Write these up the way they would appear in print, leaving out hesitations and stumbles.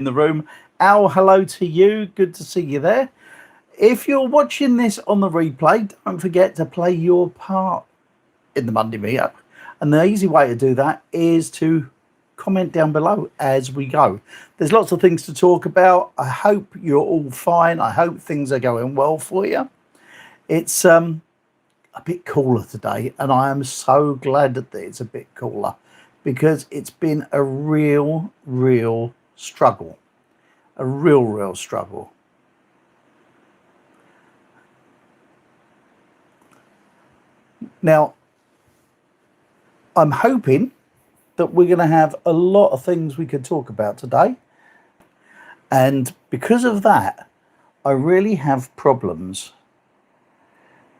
the room. Al, hello to you. Good to see you there. If you're watching this on the replay, don't forget to play your part in the Monday meetup. And the easy way to do that is to comment down below as we go. There's lots of things to talk about. I hope you're all fine. I hope things are going well for you. It's a bit cooler today, and I am so glad that it's a bit cooler because it's been a real struggle. A real struggle. Now, I'm hoping that we're going to have a lot of things we could talk about today. And because of that, I really have problems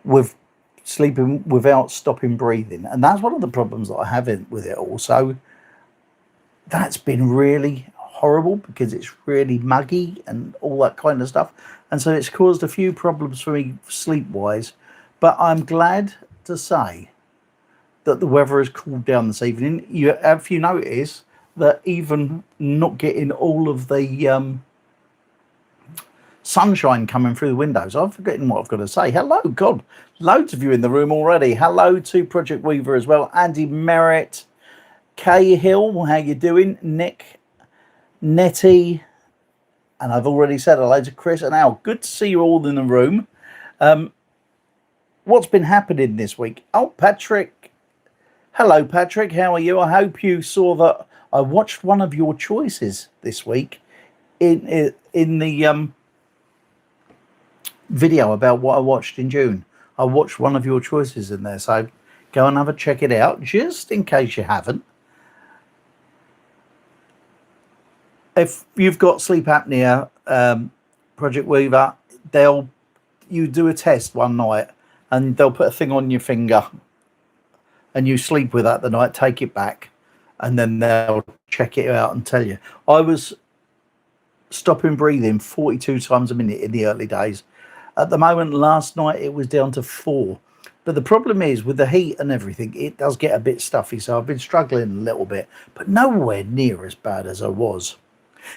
with sleeping without stopping breathing. And that's one of the problems that I have with it all. So that's been really horrible because it's really muggy and all that kind of stuff. And so it's caused a few problems for me sleep-wise. But I'm glad to say that the weather has cooled down this evening. If you notice that even not getting all of the sunshine coming through the windows, I'm forgetting what I've got to say. Hello, God, loads of you in the room already. Hello to Project Weaver as well. Andy Merritt, Kay Hill, how you doing? Nick, Nettie, and I've already said hello to Chris and Al. Good to see you all in the room. What's been happening this week? Oh, Patrick. Hello, Patrick. How are you? I hope you saw that I watched one of your choices this week in the video about what I watched in June. I watched one of your choices in there, so go and have a check it out, just in case you haven't. If you've got sleep apnea, Project Weaver, you do a test one night, and they'll put a thing on your finger, and you sleep with that the night, take it back, and then they'll check it out and tell you. I was stopping breathing 42 times a minute in the early days. At the moment, last night, it was down to 4. But the problem is, with the heat and everything, it does get a bit stuffy, so I've been struggling a little bit, but nowhere near as bad as I was.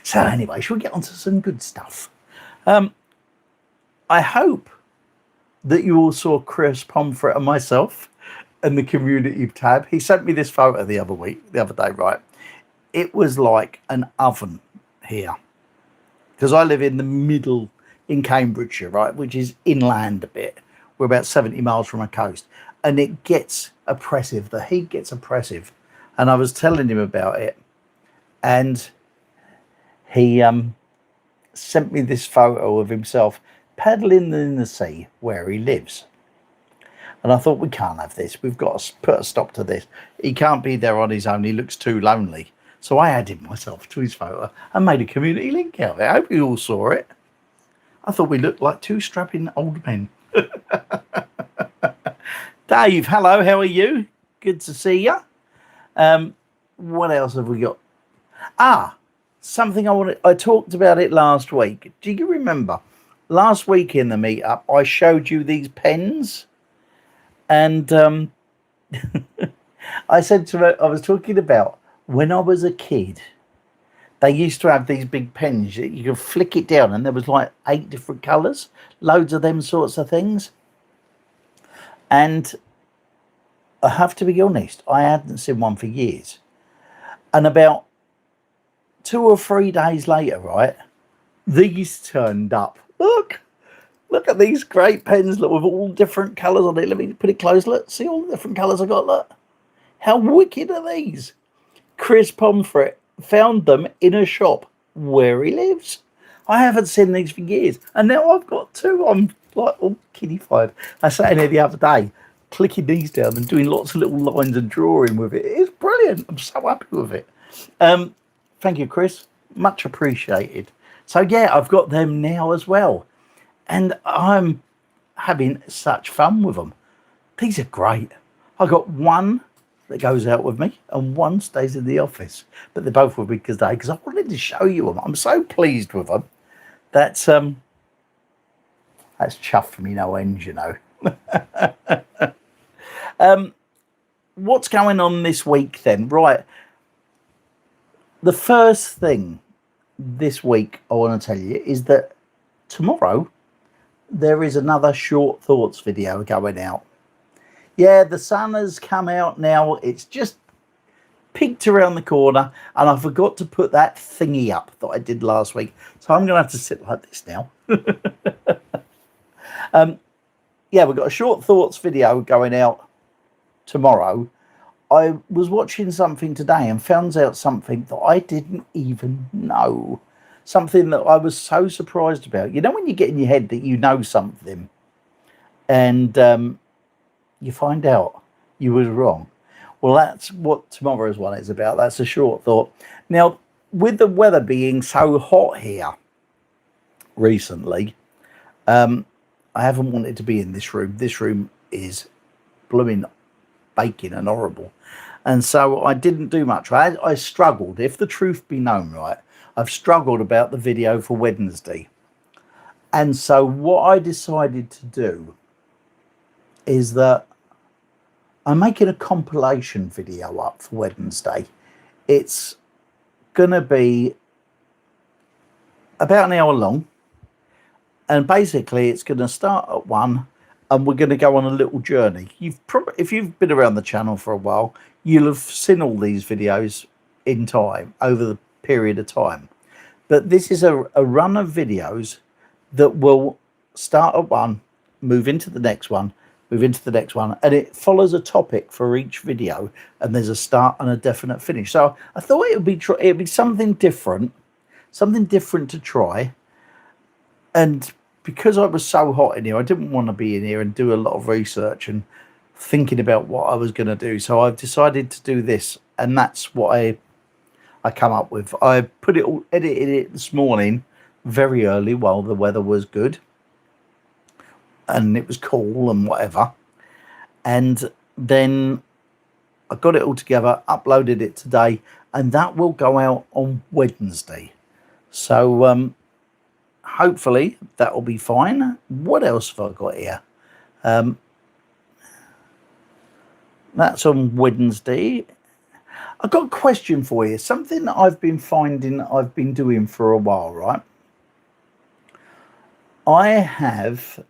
So anyway, shall we get on to some good stuff? I hope that you all saw Chris Pomfret and myself in the community tab. He sent me this photo the other day, right? It was like an oven here, because I live in the middle in Cambridgeshire, right, which is inland a bit. We're about 70 miles from a coast, and it gets oppressive. The heat gets oppressive, and I was telling him about it, and he sent me this photo of himself paddling in the sea where he lives. And I thought, we can't have this. We've got to put a stop to this. He can't be there on his own. He looks too lonely. So I added myself to his photo and made a community link out of it. I hope you all saw it. I thought we looked like two strapping old men. Dave, hello. How are you? Good to see you. What else have we got? Something I talked about it last week. Do you remember? Last week in the meetup, I showed you these pens. And I said to her, I was talking about when I was a kid, they used to have these big pens. You could flick it down and there was like 8 different colours, loads of them sorts of things. And I have to be honest, I hadn't seen one for years. And about 2 or 3 days later, right, these turned up. Look at these great pens, look, with all different colours on it. Let me put it close. Look, see all the different colours I got. Look, how wicked are these? Chris Pomfret found them in a shop where he lives. I haven't seen these for years, and now I've got 2. I'm like all kiddified. I sat in here the other day, clicking these down and doing lots of little lines and drawing with it. It's brilliant. I'm so happy with it. Thank you, Chris. Much appreciated. So yeah, I've got them now as well. And I'm having such fun with them. These are great. I got one that goes out with me and one stays in the office. But they're both with me today because I wanted to show you them. I'm so pleased with them. That's chuffed for me no end, you know. What's going on this week then? Right. The first thing this week I want to tell you is that tomorrow there is another short thoughts video going out. Yeah, the sun has come out now. It's just peeked around the corner, and I forgot to put that thingy up that I did last week. So I'm going to have to sit like this now. Yeah, we've got a short thoughts video going out tomorrow. I was watching something today and found out something that I didn't even know. Something that I was so surprised about. You know, when you get in your head that you know something and you find out you was wrong. Well, that's what tomorrow's one is about. That's a short thought. Now, with the weather being so hot here recently, I haven't wanted to be in this room. This room is blooming baking and horrible. And so I didn't do much. I struggled, if the truth be known, right? I've struggled about the video for Wednesday. And so what I decided to do is that I'm making a compilation video up for Wednesday. It's going to be about an hour long. And basically it's going to start at 1 and we're going to go on a little journey. If you've been around the channel for a while, you'll have seen all these videos in time, over the period of time. But this is a run of videos that will start at 1, move into the next one, move into the next one, and it follows a topic for each video, and there's a start and a definite finish. So I thought it'd be something different to try. And because I was so hot in here, I didn't want to be in here and do a lot of research and thinking about what I was going to do. So I've decided to do this, and that's what I come up with. I edited it this morning very early while the weather was good and it was cool and whatever. And then I got it all together, uploaded it today, and that will go out on Wednesday. So hopefully that will be fine. What else have I got here? That's on Wednesday. I've got a question for you. Something that I've been finding I've been doing for a while, right? I have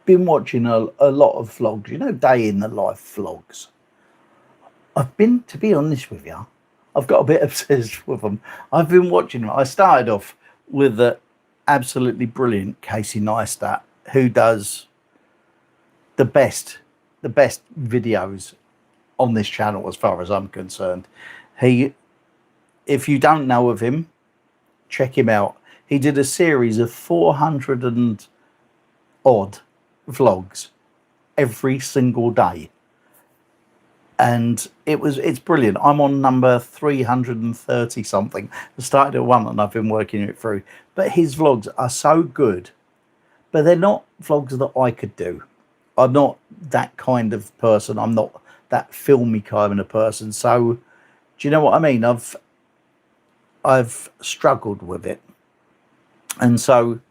been watching a lot of vlogs, you know, day in the life vlogs. To be honest with you, I've got a bit obsessed with them. I've been watching them. I started off with the absolutely brilliant Casey Neistat, who does the best videos on this channel as far as I'm concerned. If you don't know of him, check him out. He did a series of 400 and odd vlogs every single day, and it's brilliant. I'm on number 330 something. I started at 1 and I've been working it through, but his vlogs are so good, but they're not vlogs that I could do. I'm not that kind of person. I'm not that filmy kind of person. So do you know what I mean? I've struggled with it. And so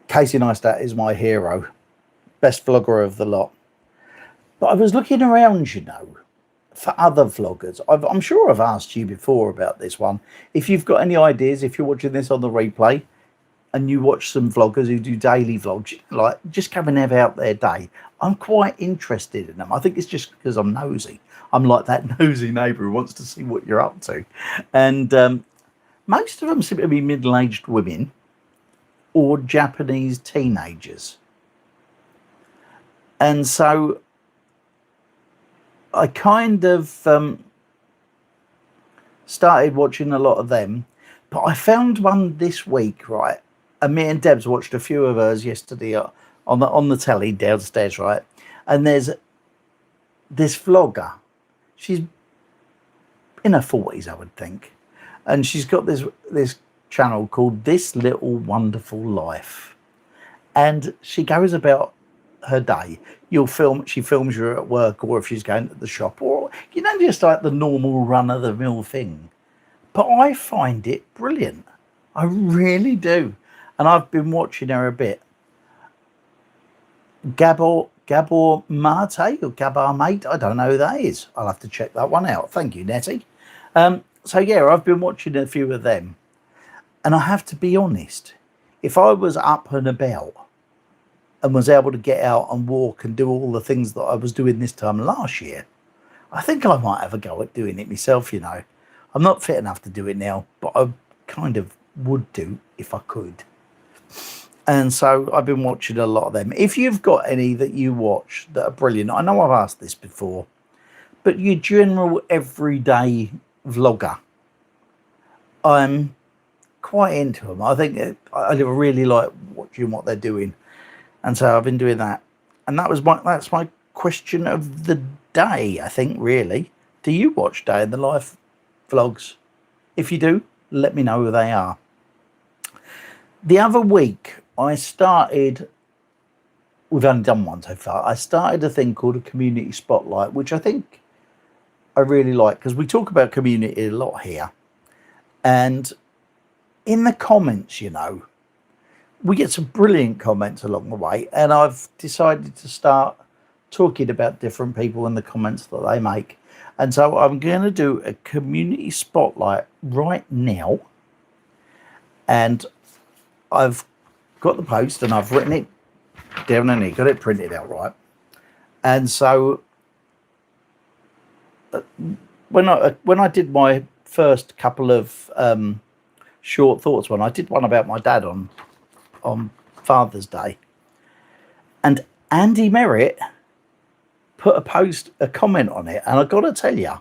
Casey Neistat is my hero, best vlogger of the lot. But I was looking around, you know, for other vloggers. I'm sure I've asked you before about this one. If you've got any ideas, if you're watching this on the replay and you watch some vloggers who do daily vlogs, like just come and have out their day, I'm quite interested in them. I think it's just because I'm nosy. I'm like that nosy neighbour who wants to see what you're up to. And most of them seem to be middle-aged women or Japanese teenagers. And so I kind of started watching a lot of them, but I found one this week, right? And me and Debs watched a few of hers yesterday on the telly downstairs, right? And there's this vlogger. She's in her 40s, I would think, and she's got this channel called This Little Wonderful Life, and she goes about her day. She films you at work, or if she's going to the shop, or, you know, just like the normal run-of-the-mill thing. But I find it brilliant. I really do. And I've been watching her a bit. Gabor Mate or Gabar Mate, I don't know who that is. I'll have to check that one out. Thank you, Nettie. So yeah, I've been watching a few of them, and I have to be honest. If I was up and about and was able to get out and walk and do all the things that I was doing this time last year, I think I might have a go at doing it myself. I'm not fit enough to do it now, but I kind of would do if I could. And so I've been watching a lot of them. If you've got any that you watch that are brilliant, I know I've asked this before, but your general everyday vlogger, I'm quite into them. I think I really like watching what they're doing, and so I've been doing that. And that's my question of the day. I think really, do you watch day in the life vlogs? If you do, let me know who they are. The other week, we've only done one so far. I started a thing called a community spotlight, which I think I really like because we talk about community a lot here. And in the comments, we get some brilliant comments along the way. And I've decided to start talking about different people in the comments that they make. And so I'm going to do a community spotlight right now. And I've got the post and I've written it down in here, got it printed out, right? And so when I did my first couple of short thoughts I did one about my dad on Father's Day, and Andy Merritt put a comment on it, and I got to tell you,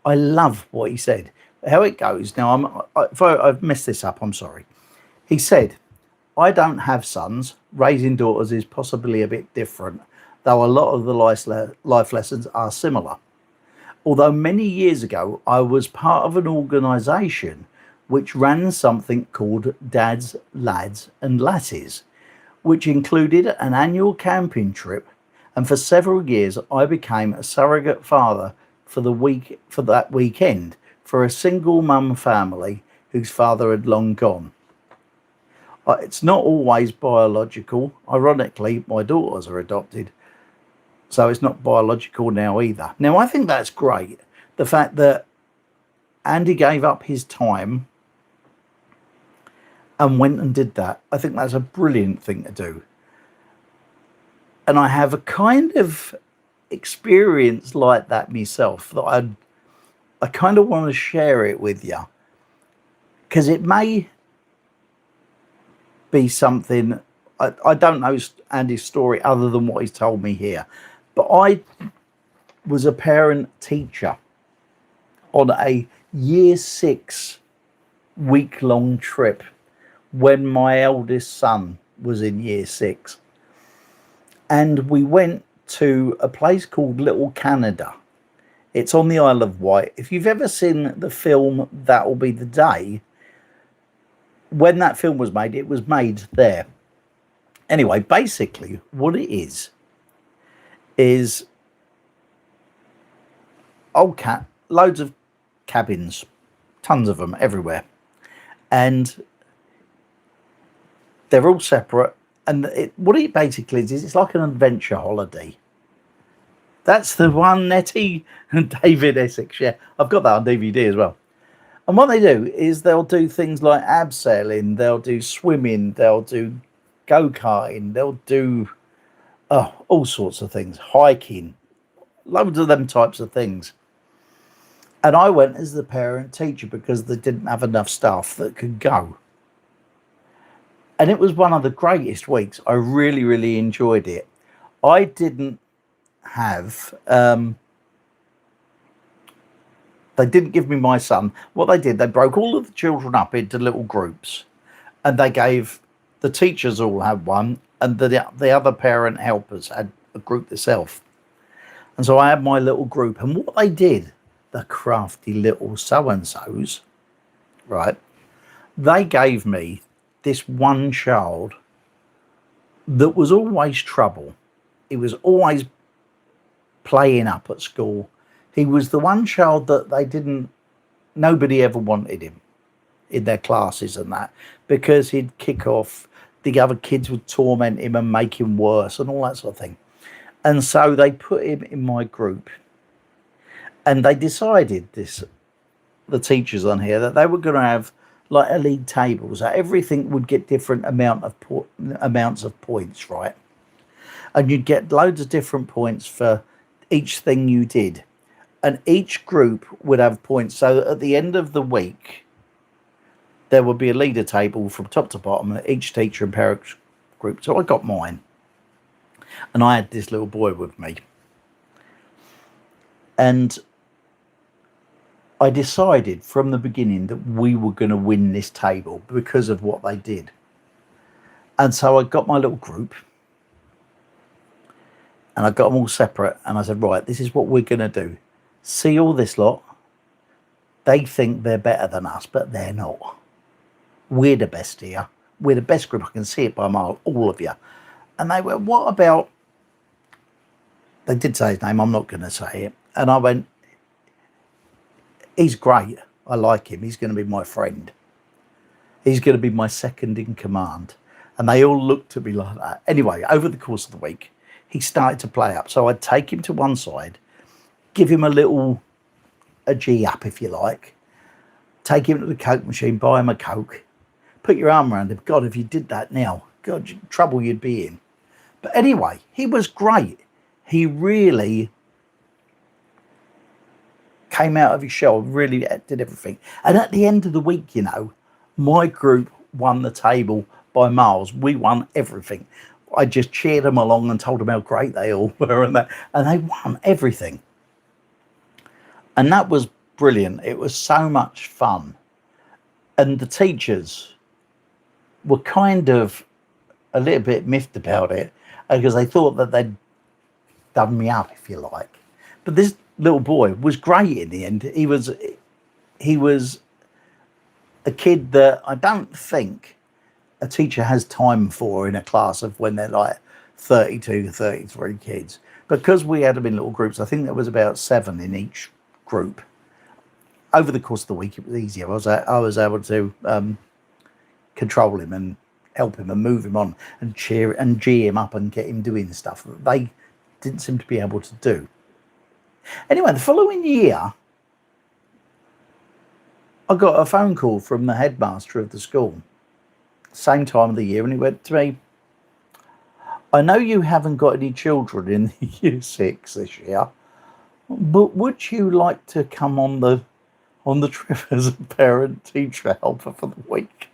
I love what he said. How it goes now. If I've messed this up, I'm sorry. He said, "I don't have sons. Raising daughters is possibly a bit different, though a lot of the life lessons are similar. Although many years ago, I was part of an organisation which ran something called Dads, Lads and Lasses, which included an annual camping trip, and for several years I became a surrogate father for that weekend for a single mum family whose father had long gone. It's not always biological. Ironically, my daughters are adopted, so it's not biological now either." Now, I think that's great. The fact that Andy gave up his time and went and did that, I think that's a brilliant thing to do. And I have a kind of experience like that myself that I kind of want to share it with you, because it may be something. I don't know Andy's story other than what he's told me here, but I was a parent teacher on a year 6 week-long trip when my eldest son was in year 6, and we went to a place called Little Canada. It's on the Isle of Wight. If you've ever seen the film That'll Be the Day, when that film was made, it was made there. Anyway, basically what it is loads of cabins, tons of them everywhere, and they're all separate. And what it basically is it's like an adventure holiday. That's the one, Nettie and David Essex. Yeah, I've got that on DVD as well. And what they do is they'll do things like abseiling, they'll do swimming, they'll do go-karting, they'll do all sorts of things, hiking, loads of them types of things. And I went as the parent teacher because they didn't have enough staff that could go. And it was one of the greatest weeks. I really, really enjoyed it. I didn't have they didn't give me my son. What they did, they broke all of the children up into little groups, and they gave the teachers all had one, and the other parent helpers had a group themselves. And so I had my little group, and what they did, the crafty little so-and-sos, right, they gave me this one child that was always trouble. He was always playing up at school. He was the one child that nobody ever wanted him in their classes and that, because he'd kick off, the other kids would torment him and make him worse and all that sort of thing. And so they put him in my group, and they decided this the teachers on here that they were going to have like a league table, so everything would get different amounts of points, right? And you'd get loads of different points for each thing you did, and each group would have points. So at the end of the week, there would be a leader table from top to bottom, each teacher and parent group. So I got mine, and I had this little boy with me, and I decided from the beginning that we were going to win this table because of what they did. And so I got my little group, and I got them all separate, and I said, right, this is what we're going to do. See all this lot? They think they're better than us, but they're not. We're the best here. We're the best group. I can see it by a mile, all of you. And they went, what about... They did say his name. I'm not going to say it. And I went, he's great. I like him. He's going to be my friend. He's going to be my second in command. And they all looked at me like that. Anyway, over the course of the week, he started to play up. So I'd take him to one side, give him a G up, if you like, take him to the Coke machine, buy him a Coke, put your arm around him. God, if you did that now, God, trouble you'd be in. But anyway, he was great. He really came out of his shell, really did everything. And at the end of the week, you know, my group won the table by miles. We won everything. I just cheered them along and told them how great they all were, and they won everything. And that was brilliant. It was so much fun. And the teachers were kind of a little bit miffed about it because they thought that they'd done me up, if you like. But this little boy was great in the end. He was a kid that I don't think a teacher has time for in a class of when they're like 32, 33 kids. Because we had them in little groups, I think there was about 7 in each group. Over the course of the week, it was easier. I was able to control him and help him and move him on and cheer and G him up and get him doing stuff that they didn't seem to be able to do. Anyway, the following year, I got a phone call from the headmaster of the school, same time of the year, and he went to me, I know you haven't got any children in year 6 this year, but would you like to come on the trip as a parent teacher helper for the week?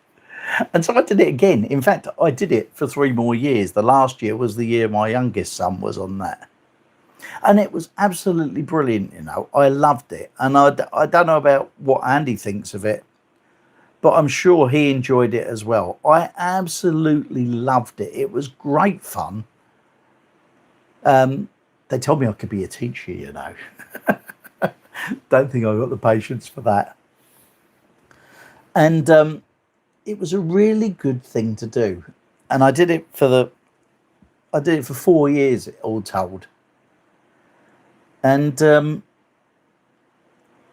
And so I did it again. In fact, I did it for 3 more years. The last year was the year my youngest son was on that. And it was absolutely brilliant, you know. I loved it. And I don't know about what Andy thinks of it, but I'm sure he enjoyed it as well. I absolutely loved it. It was great fun. They told me I could be a teacher, you know. Don't think I've got the patience for that. And it was a really good thing to do. And I did it for 4 years, all told. And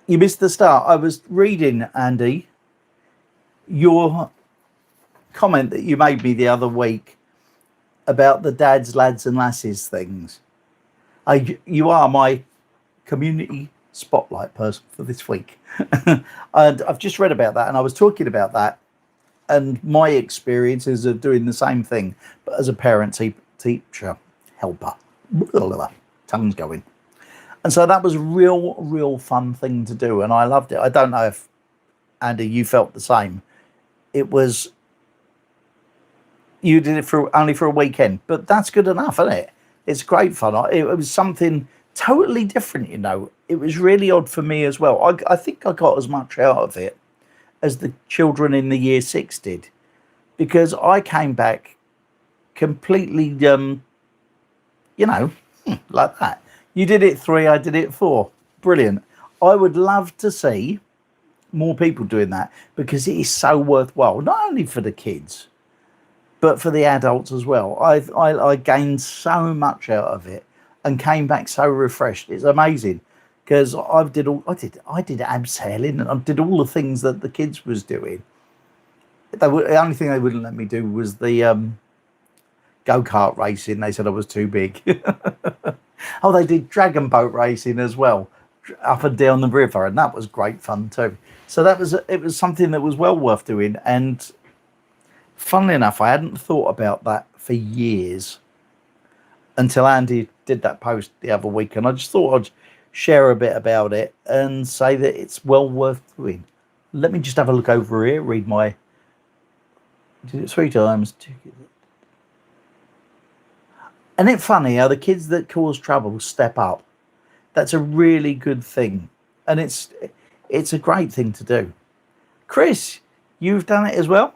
you missed the start. I was reading, Andy, your comment that you made me the other week about the dads, lads and lasses things. You are my community spotlight person for this week. And I've just read about that, and I was talking about that and my experiences of doing the same thing, but as a parent teacher helper. Tongue's going. And so that was a real fun thing to do, and I loved it. I don't know if, Andy, you felt the same. It was, you did it only for a weekend, but that's good enough, isn't it? It's great fun. It was something totally different, you know. It was really odd for me as well. I think I got as much out of it as the children in the year 6 did, because I came back completely, you know, like that. You did it 3, I did it 4. Brilliant. I would love to see more people doing that, because it is so worthwhile, not only for the kids, but for the adults as well. I gained so much out of it and came back so refreshed. It's amazing, because I did abseiling, and I did all the things that the kids was doing. The only thing they wouldn't let me do was the go-kart racing. They said I was too big. Oh, they did dragon boat racing as well. up and down the river, and that was great fun too. So it was something that was well worth doing. And funnily enough, I hadn't thought about that for years until Andy did that post the other week, and I just thought I'd share a bit about it and say that it's well worth doing. Let me just have a look over here, read my. Did it 3 times. And it's funny how the kids that cause trouble step up. That's a really good thing, and it's a great thing to do. Chris, you've done it as well.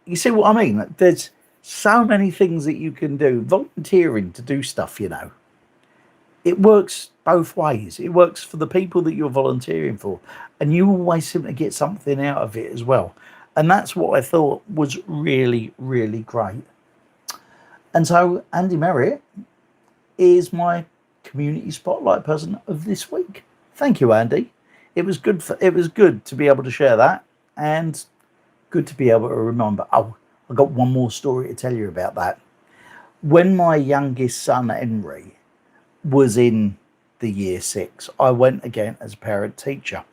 You see what I mean? There's so many things that you can do. Volunteering to do stuff, it works both ways. It works for the people that you're volunteering for, and you always seem to get something out of it as well. And that's what I thought was really, really great. And so Andy Merritt is my community spotlight person of this week. Thank you, Andy. It was good to be able to share that, and good to be able to remember. Oh, I got one more story to tell you about that. When my youngest son Henry was in the year 6, I went again as a parent teacher,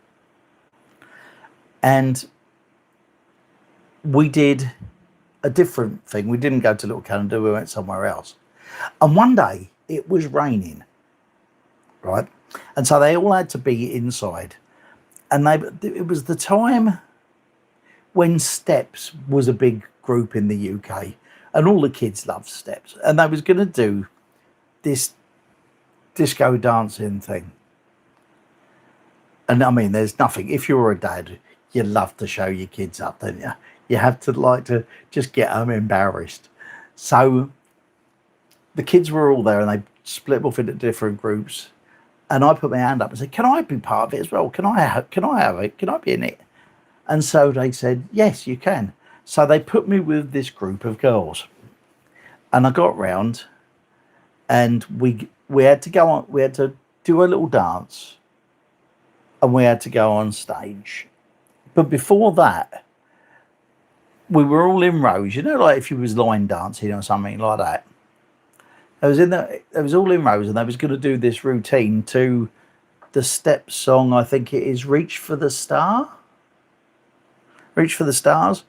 and we did a different thing. We didn't go to Little Canada, we went somewhere else. And one day it was raining, right? And so they all had to be inside. And it was the time when Steps was a big group in the UK, and all the kids loved Steps. And they was going to do this disco dancing thing. And I mean, there's nothing. If you're a dad, you love to show your kids up, don't you? You have to like to just get them embarrassed. So the kids were all there, and they split off into different groups. And I put my hand up and said, "Can I be part of it as well? Can I have it? Can I be in it?" And so they said, "Yes, you can." So they put me with this group of girls, and I got round, and we had to go on. We had to do a little dance, and we had to go on stage. But before that, we were all in rows. Like if you was line dancing or something like that. It was all in rows, and they was going to do this routine to the Step song. I think it is "Reach for the Star." Reach for the Stars.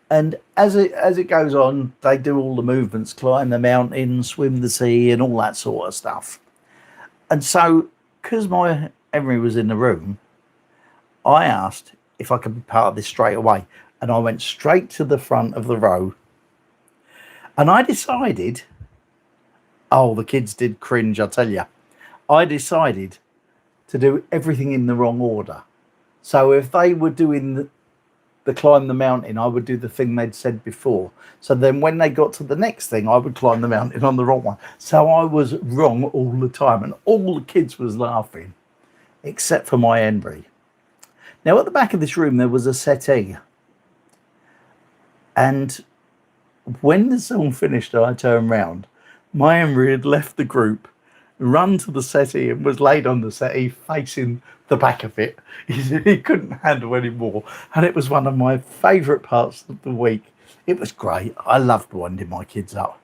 And as it goes on, they do all the movements: climb the mountain, swim the sea, and all that sort of stuff. And so, because my Henry was in the room, I asked if I could be part of this straight away, and I went straight to the front of the row. And I decided. Oh, the kids did cringe, I tell you. I decided to do everything in the wrong order. So if they were doing the climb the mountain, I would do the thing they'd said before. So then when they got to the next thing, I would climb the mountain on the wrong one. So I was wrong all the time, and all the kids was laughing, except for my Henry. Now, at the back of this room, there was a settee. And when the song finished, I turned round. My Henry had left the group, run to the settee, and was laid on the settee facing the back of it. He couldn't handle any more. And it was one of my favourite parts of the week. It was great. I loved winding my kids up.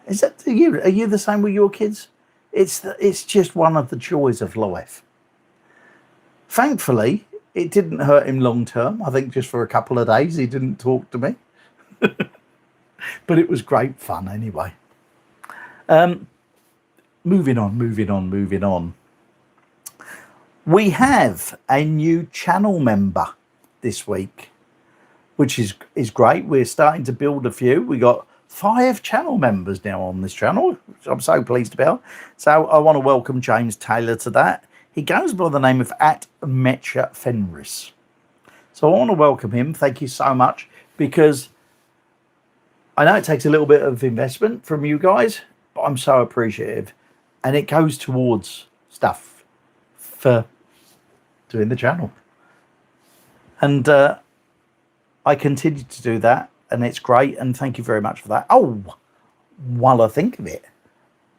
Is that to you? Are you the same with your kids? It's just one of the joys of life. Thankfully, it didn't hurt him long term. I think just for a couple of days he didn't talk to me. But it was great fun anyway. Moving on. We have a new channel member this week, which is great. We're starting to build a few. We got 5 channel members now on this channel, which I'm so pleased about. So I want to welcome James Taylor to that. He goes by the name of @Metcha_Fenris. So I want to welcome him. Thank you so much, because I know it takes a little bit of investment from you guys, but I'm so appreciative, and it goes towards stuff for doing the channel, and I continue to do that, and it's great, and thank you very much for that. Oh, while I think of it,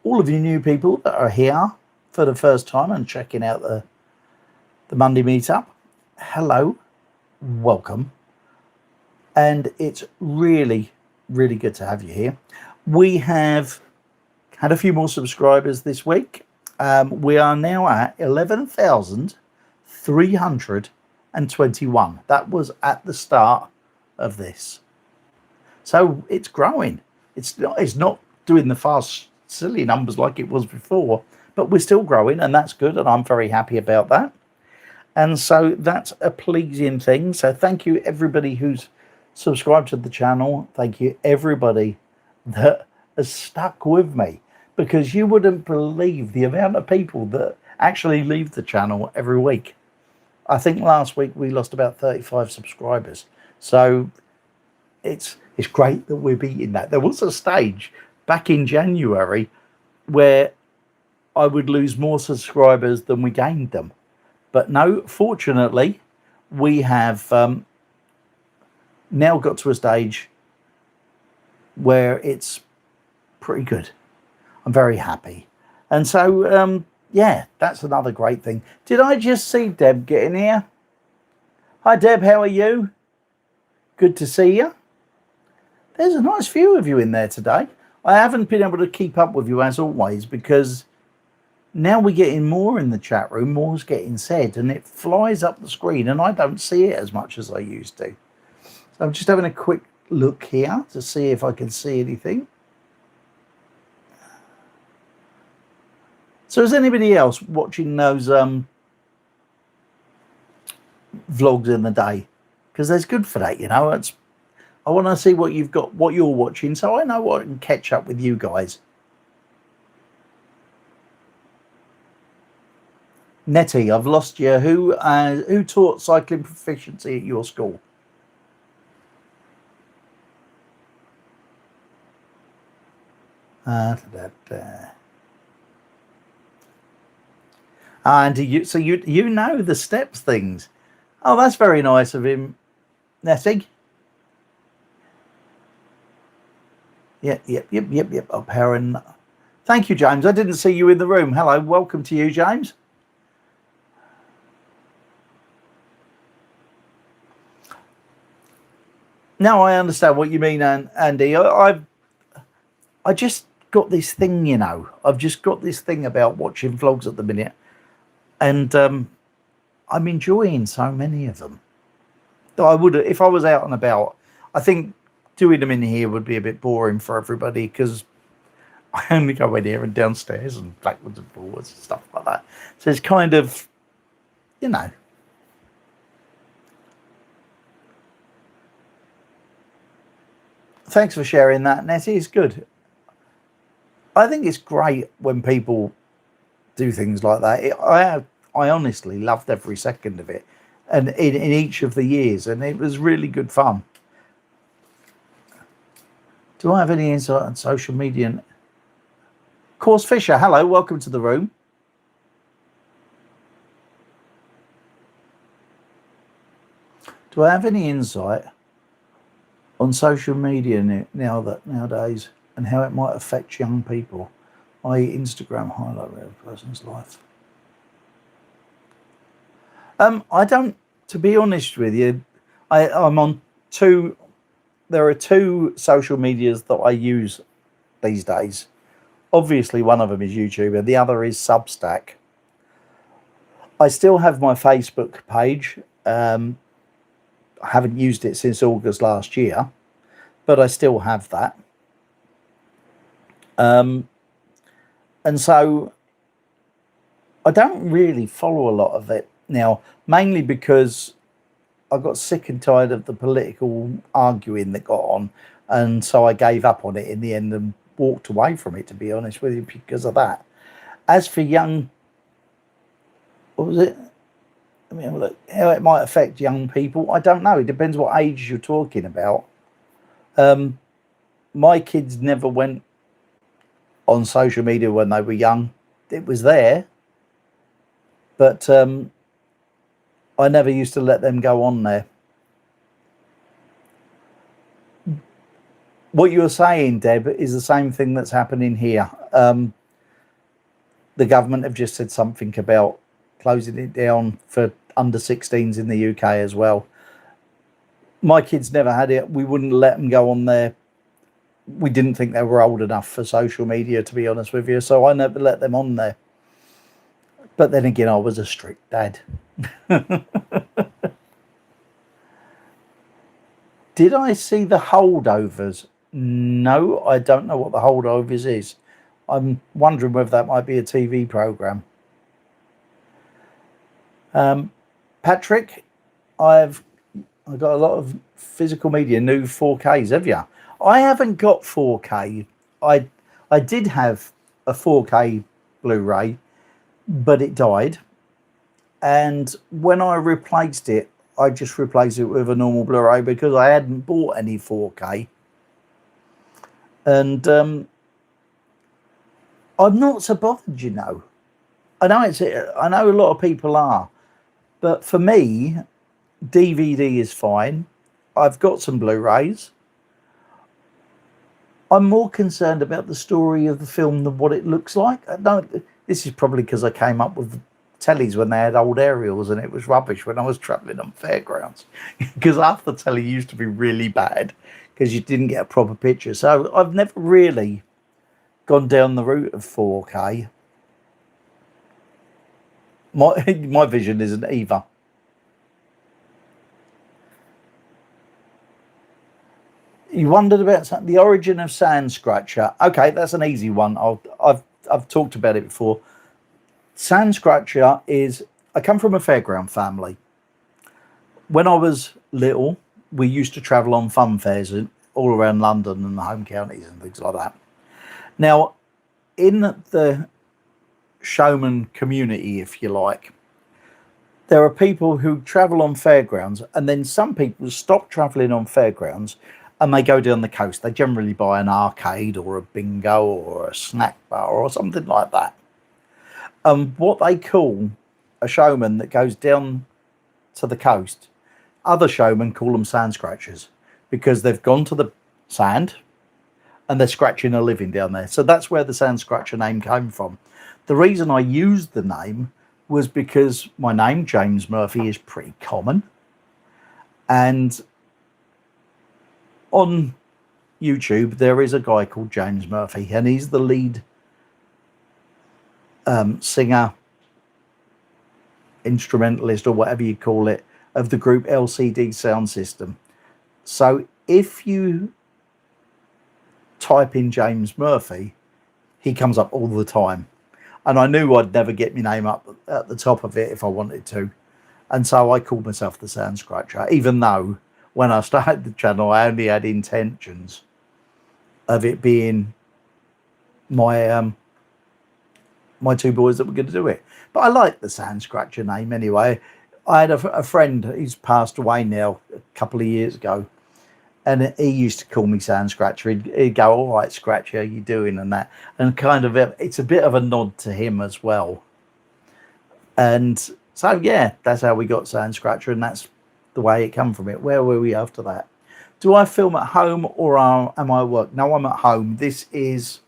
all of you new people that are here for the first time and checking out the Monday meetup, hello, welcome, and it's really good to have you here. We have had a few more subscribers this week. We are now at 11,321. That was at the start of this. So it's growing. It's not doing the fast, silly numbers like it was before, but we're still growing, and that's good, and I'm very happy about that. And so that's a pleasing thing. So thank you, everybody who's subscribed to the channel. Thank you, everybody that has stuck with me, because you wouldn't believe the amount of people that actually leave the channel every week. I think last week we lost about 35 subscribers. So it's great that we're beating that. There was a stage back in January where I would lose more subscribers than we gained them. But no, fortunately, we have now got to a stage where it's pretty good. I'm very happy. And so, yeah, that's another great thing. Did I just see Deb get in here? Hi, Deb, how are you? Good to see you. There's a nice few of you in there today. I haven't been able to keep up with you as always, because now we're getting more in the chat room, more's getting said, and it flies up the screen, and I don't see it as much as I used to. So I'm just having a quick look here to see if I can see anything. So is anybody else watching those vlogs in the day? Because that's good for that, you know. I want to see what you've got, what you're watching, so I know what I can catch up with you guys. Nettie, I've lost you. Who taught cycling proficiency at your school? And you know the steps things. Oh, that's very nice of him, Nettie. Yep. Up Heron. Thank you, James. I didn't see you in the room. Hello, welcome to you, James. Now I understand what you mean, Andy. I just got this thing, you know. I've just got this thing about watching vlogs at the minute, and I'm enjoying so many of them. I would, if I was out and about. I think doing them in here would be a bit boring for everybody, because I only go in here and downstairs and backwards and forwards and stuff like that. So it's kind of, you know. Thanks for sharing that, Nettie. It's good. I think it's great when people do things like that. I honestly loved every second of it, and in each of the years, and it was really good fun. Do I have any insight on social media? Course Fisher, hello, welcome to the room. Do I have any insight on social media nowadays, and how it might affect young people, i.e. Instagram highlight of a person's life? I don't, to be honest with you, I'm on two. There are two social medias that I use these days. Obviously, one of them is YouTube, and the other is Substack. I still have my Facebook page. I haven't used it since August last year, but I still have that. And so I don't really follow a lot of it now, mainly because I got sick and tired of the political arguing that got on, and so I gave up on it in the end and walked away from it, to be honest with you, because of that. As for young, what was it? Let me have a look. How it might affect young people, I don't know. It depends what age you're talking about. My kids never went on social media when they were young. It was there, but I never used to let them go on there. What you're saying, Deb, is the same thing that's happening here. The government have just said something about closing it down for under 16s in the UK as well. My kids never had it. We wouldn't let them go on there. We didn't think they were old enough for social media, to be honest with you, so I never let them on there. But then again, I was a strict dad. Did I see the holdovers? No, I don't know what the holdovers is. I'm wondering whether that might be a TV program. Patrick, I've got a lot of physical media, new 4Ks. Have you? I haven't got 4K. I I did have a 4K Blu-ray, but it died. And when I replaced it, I just replaced it with a normal Blu-ray because I hadn't bought any 4K. And I'm not so bothered, you know. I know a lot of people are, but for me, DVD is fine. I've got some Blu-rays. I'm more concerned about the story of the film than what it looks like. I don't. This is probably because I came up with tellies when they had old aerials, and it was rubbish when I was travelling on fairgrounds. Because half the telly used to be really bad because you didn't get a proper picture. So I've never really gone down the route of 4K. My vision isn't either. You wondered about something, the origin of Sand Scratcher. Okay, that's an easy one. I've talked about it before. Sand Scratcher is, I come from a fairground family. When I was little, we used to travel on fun fairs all around London and the home counties and things like that. Now, in the showman community, if you like, there are people who travel on fairgrounds, and then some people stop traveling on fairgrounds and they go down the coast. They generally buy an arcade or a bingo or a snack bar or something like that. What they call a showman that goes down to the coast, other showmen call them sand scratchers because they've gone to the sand and they're scratching a living down there. So that's where the sand scratcher name came from. The reason I used the name was because my name, James Murphy, is pretty common. And on YouTube, there is a guy called James Murphy, and he's the lead singer, instrumentalist, or whatever you call it, of the group LCD Sound System. So if you type in James Murphy, he comes up all the time. And I knew I'd never get my name up at the top of it if I wanted to. And so I called myself the Sound Scratcher, even though when I started the channel, I only had intentions of it being my my two boys that were going to do it. But I like the Sand Scratcher name anyway. I had a friend, he's passed away now a couple of years ago, and he used to call me Sand Scratcher. He'd go, "All right, Scratcher, how you doing?" and that. And kind of, it's a bit of a nod to him as well. And so, yeah, that's how we got Sand Scratcher, and that's the way it come from it. Where were we after that? Do I film at home or am I at work? No, I'm at home. This is,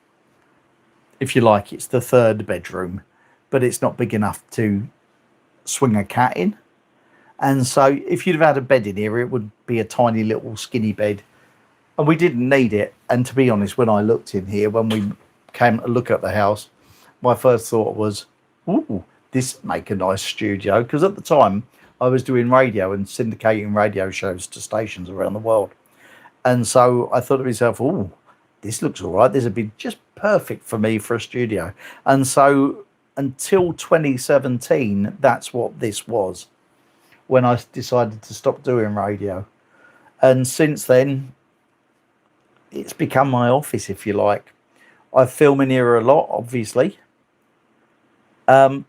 if you like, it's the third bedroom, but it's not big enough to swing a cat in. And so if you'd have had a bed in here, it would be a tiny little skinny bed. And we didn't need it. And to be honest, when I looked in here, when we came to look at the house, my first thought was, ooh, this would make a nice studio. Because at the time, I was doing radio and syndicating radio shows to stations around the world. And so I thought to myself, oh, this looks all right. This would be just perfect for me for a studio. And so until 2017, that's what this was, when I decided to stop doing radio. And since then, it's become my office, if you like. I film in here a lot, obviously. And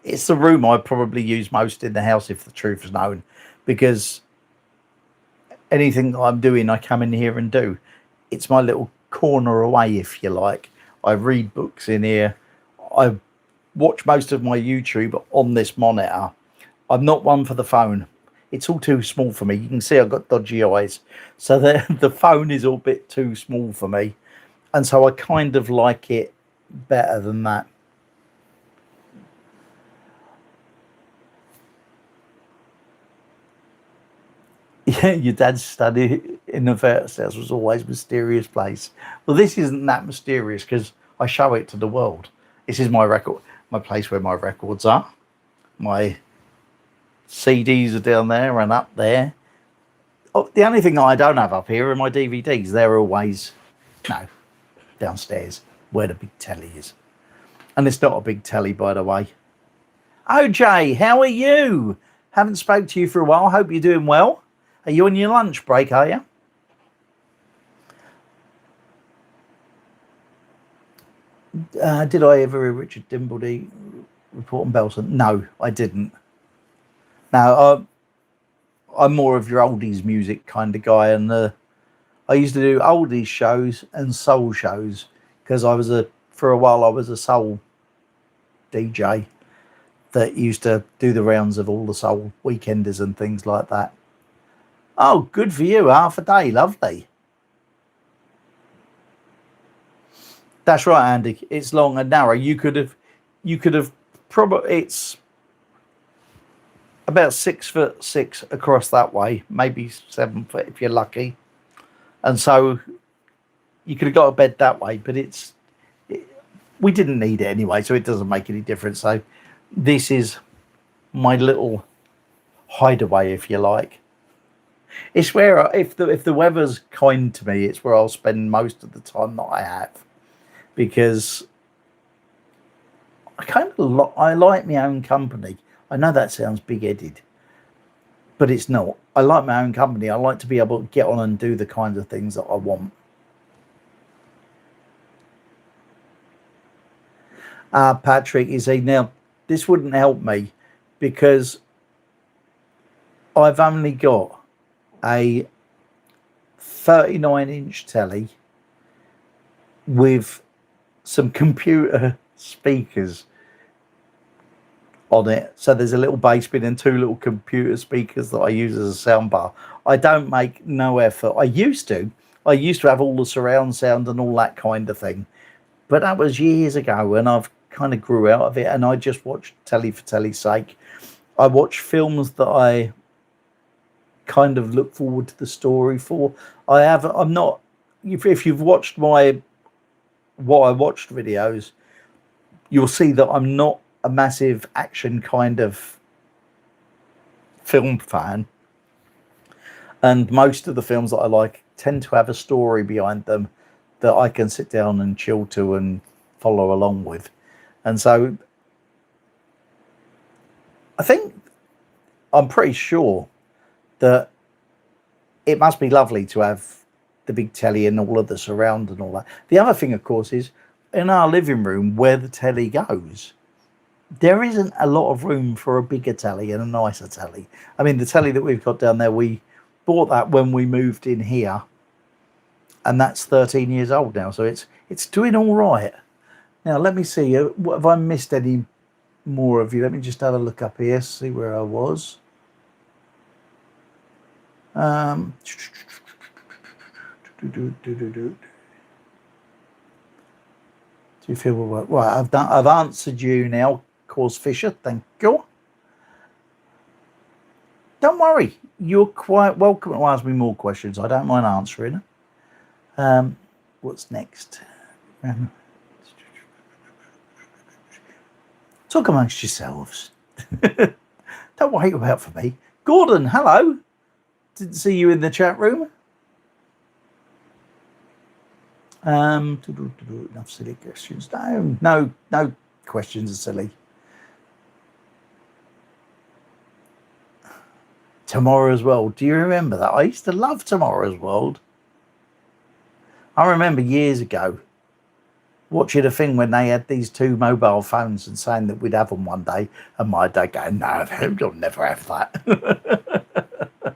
it's the room I probably use most in the house, if the truth is known, because anything that I'm doing, I come in here and do. It's my little corner away, if you like. I read books in here. I watch most of my YouTube on this monitor. I'm not one for the phone. It's all too small for me. You can see I've got dodgy eyes. So the phone is all a bit too small for me. And so I kind of like it better than that. Yeah, your dad's study in the vet house was always a mysterious place. Well, this isn't that mysterious because I show it to the world. This is my place where my records are. My CDs are down there and up there. Oh, the only thing that I don't have up here are my DVDs. They're always, no, downstairs where the big telly is. And it's not a big telly, by the way. OJ, how are you? Haven't spoke to you for a while. Hope you're doing well. Are you on your lunch break, are you? Did I ever hear Richard Dimbleby report on Belson? No, I didn't. No, I'm more of your oldies music kind of guy, and I used to do oldies shows and soul shows because for a while I was a soul DJ that used to do the rounds of all the soul weekenders and things like that. Oh, good for you. Half a day. Lovely. That's right, Andy. It's long and narrow. You could have probably, it's about 6'6" across that way, maybe 7 foot if you're lucky. And so you could have got a bed that way, but we didn't need it anyway, so it doesn't make any difference. So this is my little hideaway, if you like. It's where, if the weather's kind to me, it's where I'll spend most of the time that I have, because I like my own company. I know that sounds big-headed, but it's not. I like my own company. I like to be able to get on and do the kinds of things that I want. Patrick, you see, now this wouldn't help me because I've only got a 39-inch telly with some computer speakers on it. So there's a little bass bin and 2 little computer speakers that I use as a soundbar. I don't make no effort. I used to have all the surround sound and all that kind of thing, but that was years ago, and I've kind of grew out of it, and I just watch telly for telly's sake. I watch films that I kind of look forward to the story for. I'm not, if you've watched what I watched videos, you'll see that I'm not a massive action kind of film fan, and most of the films that I like tend to have a story behind them that I can sit down and chill to and follow along with. And so I'm pretty sure that it must be lovely to have the big telly and all of the surround and all that. The other thing, of course, is in our living room where the telly goes, there isn't a lot of room for a bigger telly and a nicer telly. I mean, the telly that we've got down there, we bought that when we moved in here, and that's 13 years old now, so it's doing all right. Now, let me see. What have I missed any more of you? Let me just have a look up here, see where I was. Do you feel right? I've answered you now, Course Fisher. Thank you. Don't worry, you're quite welcome to ask me more questions. I don't mind answering. What's next? Talk amongst yourselves. Don't wait about for me. Gordon, hello. Didn't see you in the chat room. Enough silly questions. No questions are silly. Tomorrow's World. Do you remember that? I used to love Tomorrow's World. I remember years ago watching a thing when they had these 2 mobile phones and saying that we'd have them one day, and my dad going, no, you'll never have that.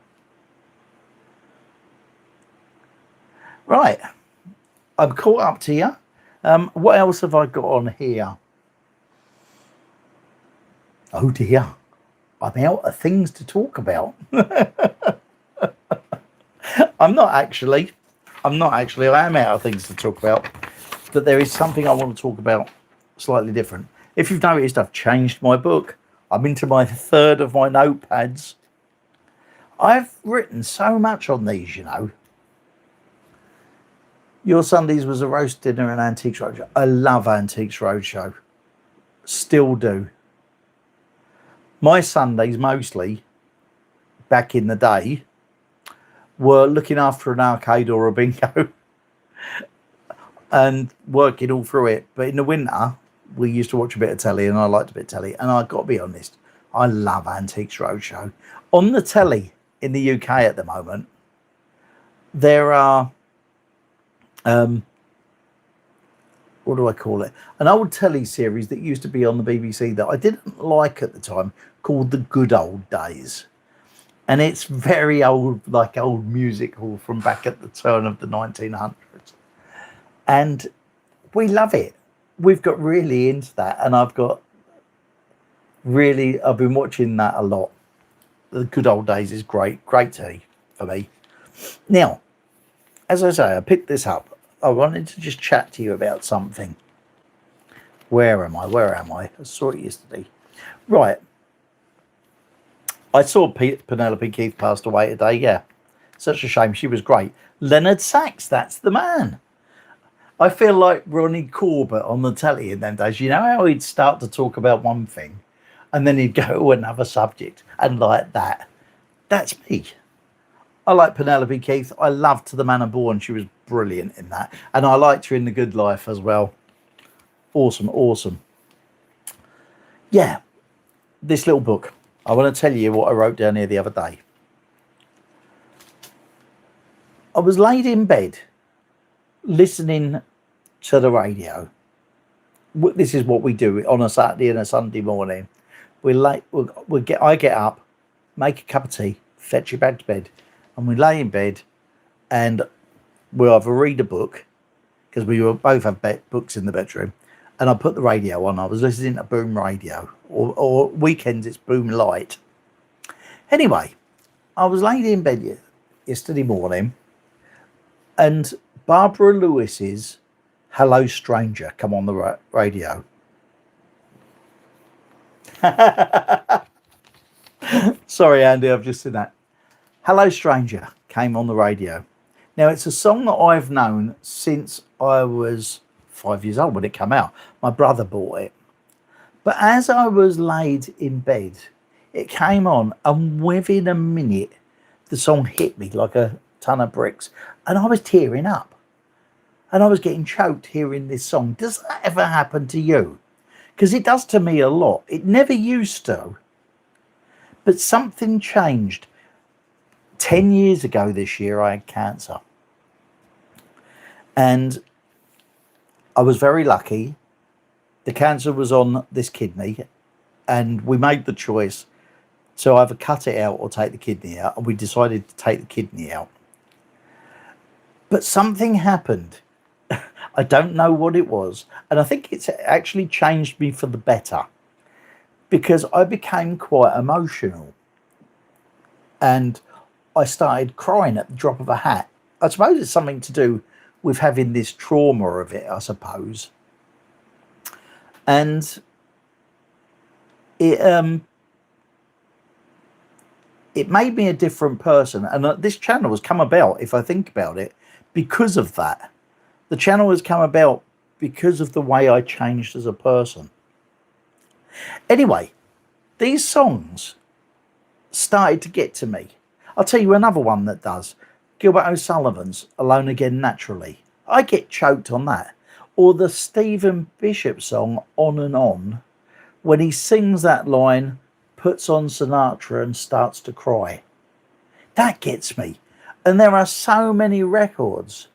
Right. I'm caught up to you. What else have I got on here? Oh dear. I'm out of things to talk about. I'm not actually. I am out of things to talk about. But there is something I want to talk about slightly different. If you've noticed, I've changed my book. I'm into my 3rd of my notepads. I've written so much on these, you know. Your Sundays was a roast dinner and Antiques Roadshow. I love Antiques Roadshow. still do. My Sundays mostly, back in the day, were looking after an arcade or a bingo and working all through it. But in the winter, we used to watch a bit of telly, and I liked a bit of telly. And I've got to be honest, I love Antiques Roadshow. On the telly in the UK at the moment, there are, what do I call it? An old telly series that used to be on the BBC that I didn't like at the time, called The Good Old Days. And it's very old, like old music hall from back at the turn of the 1900s. And we love it. We've got really into that. And I've been watching that a lot. The Good Old Days is great tea for me. Now, as I say, I picked this up. I wanted to just chat to you about something. Where am I? I saw it yesterday. Right. I saw Penelope Keith passed away today, yeah. Such a shame. She was great. Leonard Sachs, that's the man. I feel like Ronnie Corbett on the telly in them days. You know how he'd start to talk about one thing and then he'd go to another subject, and like that. That's me. I like Penelope Keith. I loved To the Manor Born. She was brilliant in that. And I liked her in The Good Life as well. Awesome. Yeah, this little book. I want to tell you what I wrote down here the other day. I was laid in bed listening to the radio. This is what we do on a Saturday and a Sunday morning. I get up, make a cup of tea, fetch you back to bed, and we lay in bed and we'll either read a book, because we will both have books in the bedroom, and I put the radio on. I was listening to Boom Radio, or weekends it's Boom Light. Anyway, I was laid in bed yesterday morning, and Barbara Lewis's Hello Stranger come on the radio. Sorry, Andy, I've just seen that. Hello Stranger came on the radio. Now, it's a song that I've known since I was 5 years old when it came out. My brother bought it. But as I was laid in bed, it came on, and within a minute, the song hit me like a ton of bricks, and I was tearing up. And I was getting choked hearing this song. Does that ever happen to you? Because it does to me a lot. It never used to. But something changed. 10 years ago this year, I had cancer. And I was very lucky. The cancer was on this kidney, and we made the choice to either cut it out or take the kidney out, and we decided to take the kidney out. But something happened. I don't know what it was, and I think it's actually changed me for the better, because I became quite emotional, and I started crying at the drop of a hat. I suppose it's something to do with having this trauma of it, I suppose. And it made me a different person. And this channel has come about, if I think about it, because of that. The channel has come about because of the way I changed as a person. Anyway, these songs started to get to me. I'll tell you another one that does. Gilbert O'Sullivan's Alone Again Naturally. I get choked on that. Or the Stephen Bishop song On and On, when he sings that line, puts on Sinatra and starts to cry. That gets me. And there are so many records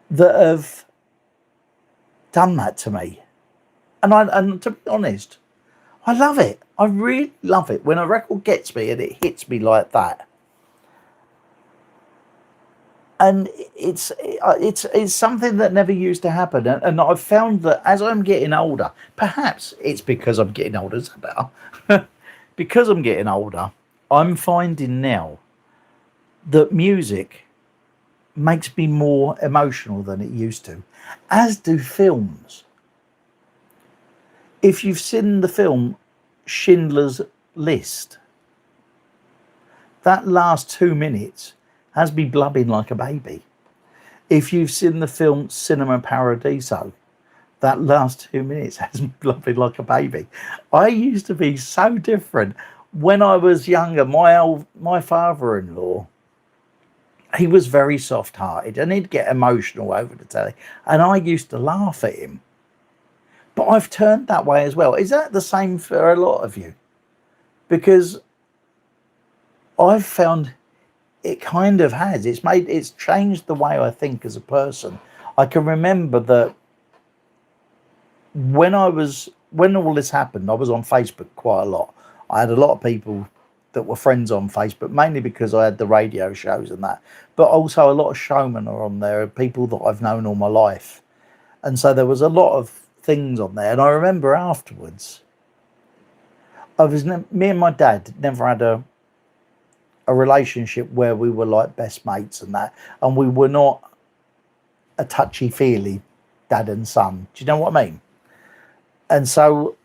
that have done that to me. And to be honest, I love it. I really love it when a record gets me and it hits me like that. And it's something that never used to happen. And I've found that as I'm getting older, perhaps it's because I'm getting older, is that better? Because I'm getting older, I'm finding now that music makes me more emotional than it used to, as do films. If you've seen the film Schindler's List, that last 2 minutes has me blubbing like a baby. If you've seen the film Cinema Paradiso, that last 2 minutes has me laughing like a baby. I used to be so different when I was younger. My father-in-law, he was very soft-hearted and he'd get emotional over the telly, and I used to laugh at him. But I've turned that way as well. Is that the same for a lot of you? Because I've found it kind of has. It's changed the way I think as a person. I can remember that when all this happened, I was on Facebook quite a lot. I had a lot of people that were friends on Facebook, mainly because I had the radio shows and that. But also a lot of showmen are on there, people that I've known all my life. And so there was a lot of things on there. And I remember afterwards, me and my dad never had a relationship where we were like best mates and that. And we were not a touchy-feely dad and son. Do you know what I mean? And so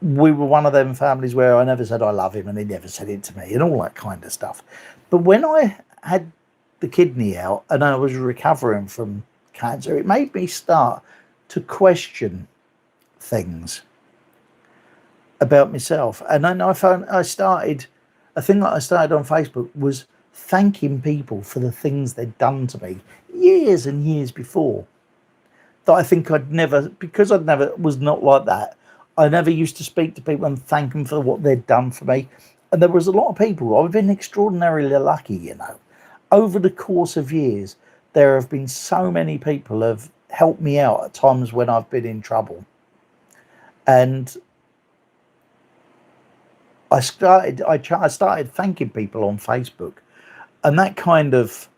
we were one of them families where I never said I love him and he never said it to me and all that kind of stuff. But when I had the kidney out and I was recovering from cancer, it made me start to question things about myself. And then I found a thing that I started on Facebook was thanking people for the things they'd done to me years and years before. That I think because I'd never was not like that. I never used to speak to people and thank them for what they'd done for me. And there was a lot of people. I've been extraordinarily lucky, you know. Over the course of years, there have been so many people have helped me out at times when I've been in trouble. And I started thanking people on Facebook, and that kind of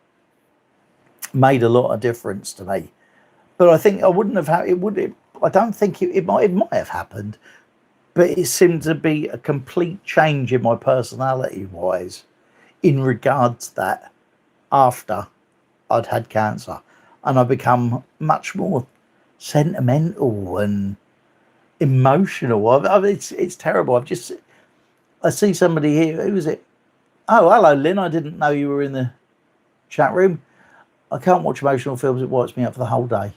made a lot of difference to me. But I think I wouldn't have had it. I don't think it might have happened, but it seemed to be a complete change in my personality wise in regards to that after I'd had cancer, and I become much more sentimental and emotional. It's terrible. I see somebody here. Who is it? Oh, hello, Lynn. I didn't know you were in the chat room. I can't watch emotional films. It wipes me out for the whole day.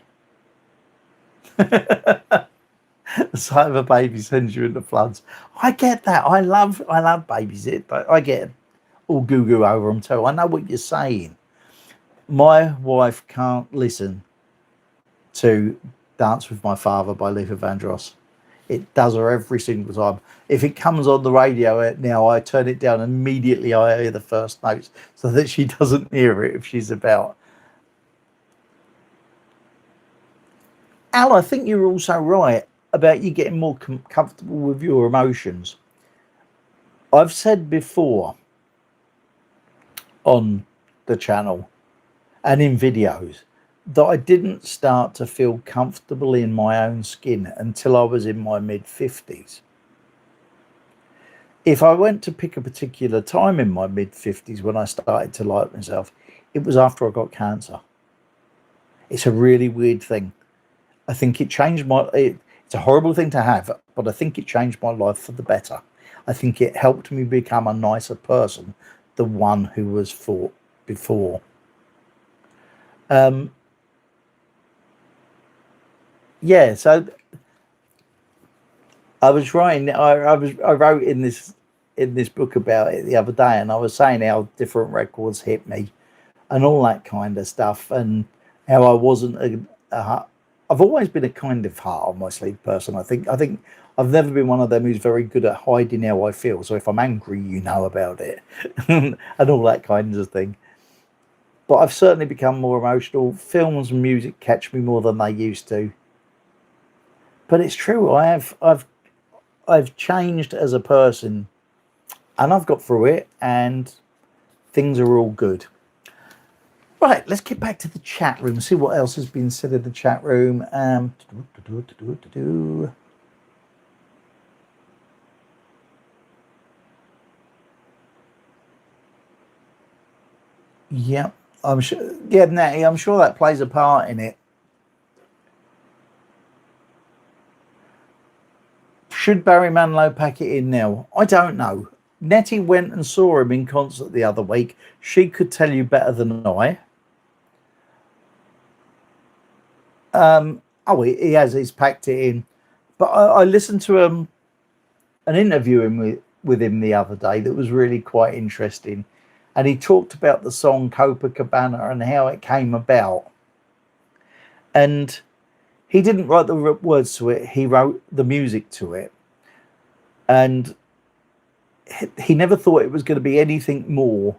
The sight of a baby sends you into floods. I get that. I love babies. I get all goo over them too. I know what you're saying. My wife can't listen to Dance with My Father by Luther Vandross. It does her every single time. If it comes on the radio now, I turn it down immediately. I hear the first notes so that she doesn't hear it if she's about. Al, I think you're also right about you getting more comfortable with your emotions. I've said before on the channel and in videos that I didn't start to feel comfortable in my own skin until I was in my mid-50s. If I went to pick a particular time in my mid-50s when I started to like myself, it was after I got cancer. It's a really weird thing. I think it changed it's a horrible thing to have, but I think it changed my life for the better. I think it helped me become a nicer person, the one who was fought before. Yeah, so I was writing. I wrote in this book about it the other day, and I was saying how different records hit me, and all that kind of stuff, and how I wasn't I've always been a kind of heart on my sleeve person. I think I've never been one of them who's very good at hiding how I feel. So if I'm angry, you know about it, and all that kinds of thing. But I've certainly become more emotional. Films and music catch me more than they used to. But it's true. I've changed as a person, and I've got through it, and things are all good. Right, let's get back to the chat room, see what else has been said in the chat room. Yeah, I'm sure. Yeah, Natty, I'm sure that plays a part in it. Should Barry Manilow pack it in now? I don't know. Nettie went and saw him in concert the other week. She could tell you better than I. Oh, he has. He's packed it in. But I listened to an interview with him the other day that was really quite interesting, and he talked about the song Copacabana and how it came about. And he didn't write the words to it; he wrote the music to it, and he never thought it was going to be anything more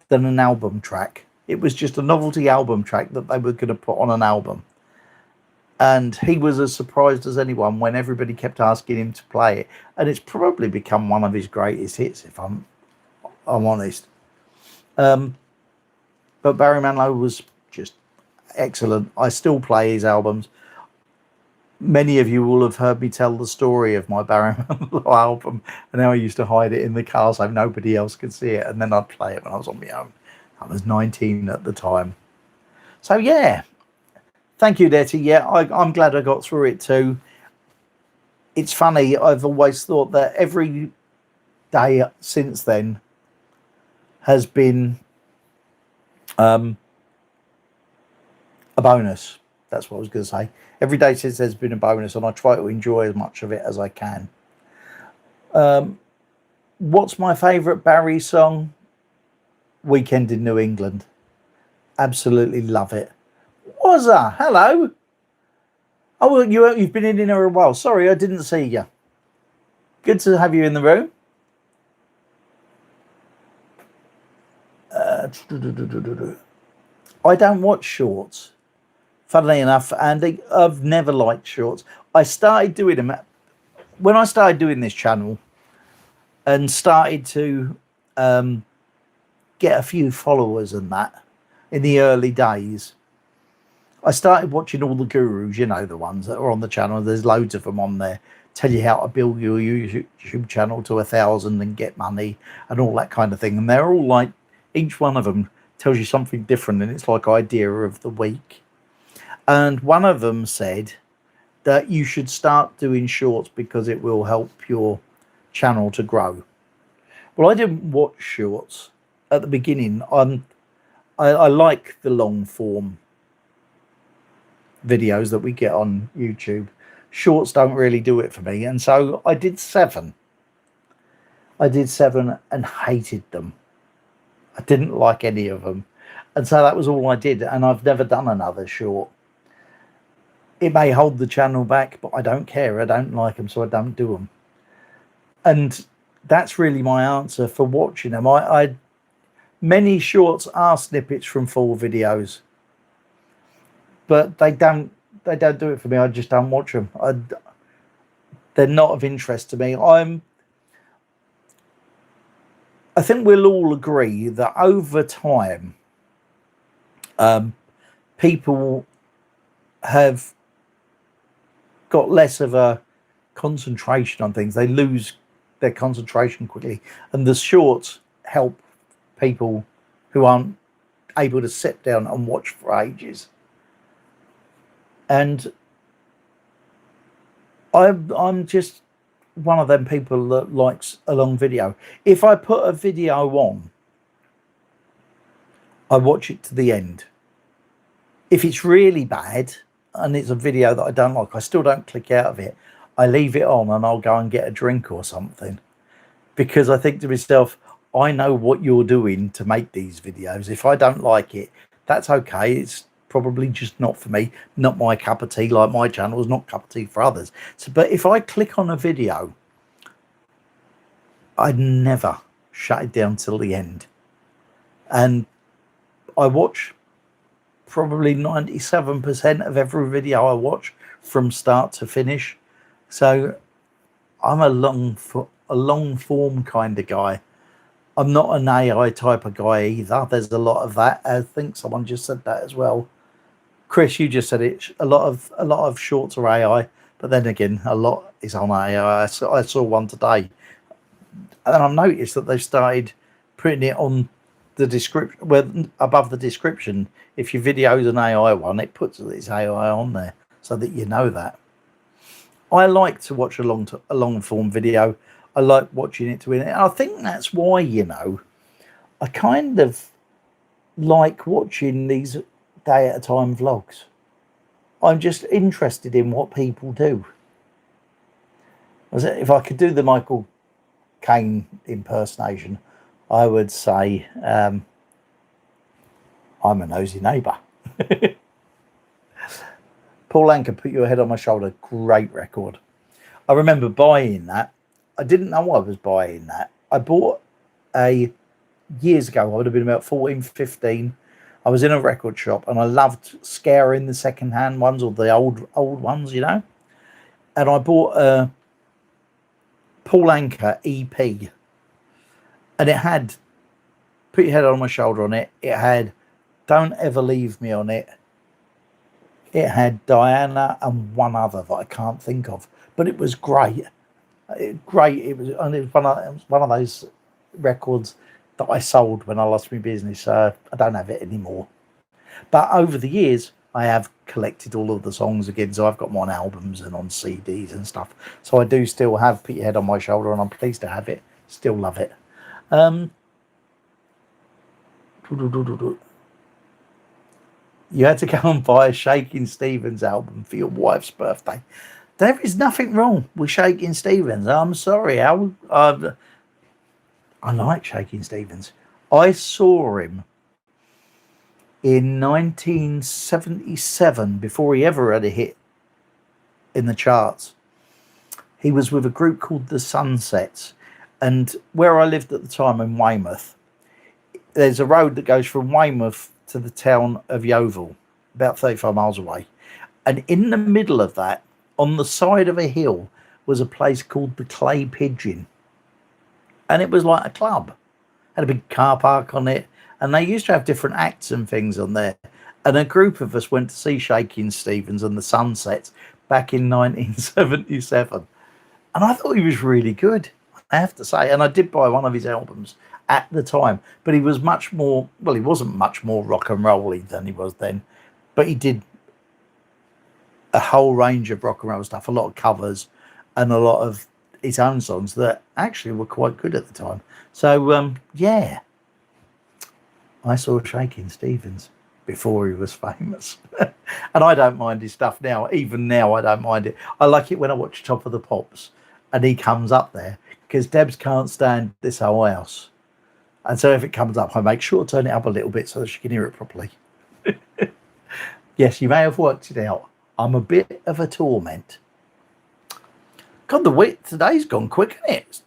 than an album track. It was just a novelty album track that they were going to put on an album. And he was as surprised as anyone when everybody kept asking him to play it. And it's probably become one of his greatest hits, if I'm honest. But Barry Manilow was just excellent. I still play his albums. Many of you will have heard me tell the story of my Barry Manilow album and how I used to hide it in the car so nobody else could see it, and then I'd play it when I was on my own. I was 19 at the time. So yeah, thank you, Detty. Yeah, I'm glad I got through it too. It's funny, I've always thought that every day since then has been a bonus. That's what I was going to say. Every day since there's been a bonus, and I try to enjoy as much of it as I can. What's my favourite Barry song? Weekend in New England. Absolutely love it. Wazza, hello. Oh, well, you've been in here a while. Sorry, I didn't see you. Good to have you in the room. I don't watch shorts. Funnily enough, Andy, I've never liked shorts. I started doing them when I started doing this channel and started to get a few followers and that in the early days. I started watching all the gurus, you know, the ones that are on the channel. There's loads of them on there. Tell you how to build your YouTube channel to 1,000 and get money and all that kind of thing. And they're all like, each one of them tells you something different, and it's like idea of the week. And one of them said that you should start doing shorts because it will help your channel to grow. Well, I didn't watch shorts at the beginning. I like the long form videos that we get on YouTube. Shorts don't really do it for me. And so I did 7. I did 7 and hated them. I didn't like any of them. And so that was all I did. And I've never done another short. It may hold the channel back, but I don't care. I don't like them, so I don't do them. And that's really my answer for watching them. Many shorts are snippets from full videos, but they don't do it for me. I just don't watch them. They're not of interest to me. I think we'll all agree that over time, people have got less of a concentration on things. They lose their concentration quickly, and the shorts help people who aren't able to sit down and watch for ages. And I'm just one of them people that likes a long video. If I put a video on, I watch it to the end. If it's really bad and it's a video that I don't like, I still don't click out of it. I leave it on and I'll go and get a drink or something, because I think to myself, I know what you're doing to make these videos. If I don't like it, that's okay. It's probably just not for me, not my cup of tea, like my channel is not cup of tea for others. So, but if I click on a video, I'd never shut it down till the end. And I watch probably 97% of every video I watch from start to finish. So I'm a long form kind of guy. I'm not an AI type of guy either. There's a lot of that. I think someone just said that as well. Chris, you just said it. A lot of shorts are AI, but then again, a lot is on AI. I saw one today, and I've noticed that they've started putting it on the description, well, above the description. If your video is an AI one, it puts its AI on there so that you know that. I like to watch a long form video. I like watching it to win it. I think that's why, you know, I kind of like watching these day at a time vlogs. I'm just interested in what people do. If I could do the Michael Caine impersonation, I would say, I'm a nosy neighbour. Paul Anka, Put Your Head on My Shoulder, great record. I remember buying that. I didn't know I was buying that. I bought years ago, I would have been about 14, 15. I was in a record shop and I loved scouring the second-hand ones or the old ones, you know. And I bought a Paul Anka EP. And it had Put Your Head on My Shoulder on it. It had Don't Ever Leave Me on it. It had Diana and one other that I can't think of. But it was great. It was one of those records that I sold when I lost my business. So I don't have it anymore. But over the years, I have collected all of the songs again. So I've got them on albums and on CDs and stuff. So I do still have Put Your Head on My Shoulder, and I'm pleased to have it. Still love it. You had to go and buy a Shakin' Stevens album for your wife's birthday. There is nothing wrong with Shakin' Stevens. I'm sorry. I like Shakin' Stevens. I saw him in 1977 before he ever had a hit in the charts. He was with a group called the Sunsets. And where I lived at the time in Weymouth, there's a road that goes from Weymouth to the town of Yeovil, about 35 miles away. And in the middle of that, on the side of a hill, was a place called the Clay Pigeon. And it was like a club. Had a big car park on it. And they used to have different acts and things on there. And a group of us went to see Shakin' Stevens and the Sunsets back in 1977. And I thought he was really good, I have to say. And I did buy one of his albums at the time. But he was much more, well, he wasn't much more rock and roll-y than he was then. But he did a whole range of rock and roll stuff, a lot of covers and a lot of his own songs that actually were quite good at the time. So, yeah, I saw Shakin' Stevens before he was famous. And I don't mind his stuff now. Even now, I don't mind it. I like it when I watch Top of the Pops and he comes up there because Debs can't stand This Whole House. And so if it comes up, I make sure to turn it up a little bit so that she can hear it properly. Yes, you may have worked it out. I'm a bit of a torment. God, the week today's gone quick, isn't it?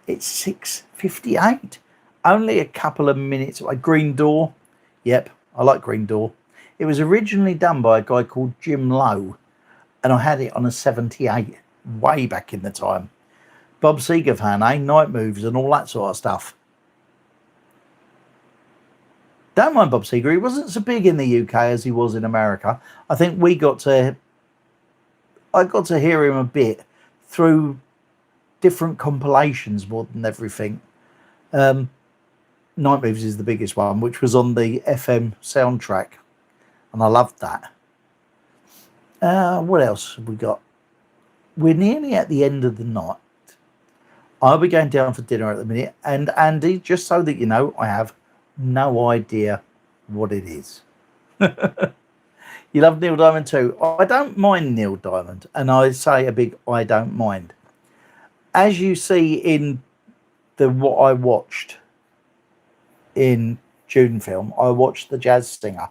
It's 6:58. Only a couple of minutes away. Green Door. Yep, I like Green Door. It was originally done by a guy called Jim Lowe, and I had it on a 78 way back in the time. Bob Seger fan, eh? Night Moves and all that sort of stuff. Don't mind Bob Seger. He wasn't so big in the UK as he was in America. I think I got to hear him a bit through different compilations more than everything. Night Moves is the biggest one, which was on the FM soundtrack, and I loved that. What else have we got? We're nearly at the end of the night. I'll be going down for dinner at the minute, and Andy, just so that you know, I have no idea what it is. You love Neil Diamond too. I don't mind Neil Diamond, and I say a big I don't mind. As you see in the what I watched in June film, I watched The Jazz Singer.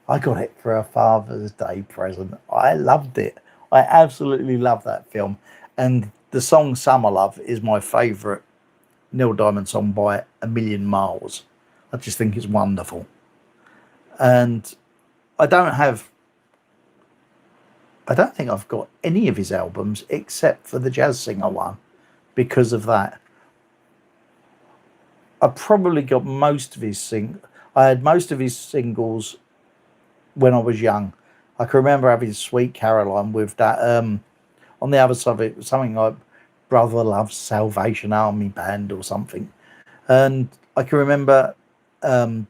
I got it for a Father's Day present. I loved it. I absolutely love that film. And the song Summer Love is my favourite Neil Diamond song by a million miles. I just think it's wonderful. And I don't think I've got any of his albums except for the Jazz Singer one because of that. I probably got most of his I had most of his singles when I was young. I can remember having Sweet Caroline with that on the other side of it, something like Brother Love's Salvation Army Band or something. And I can remember Love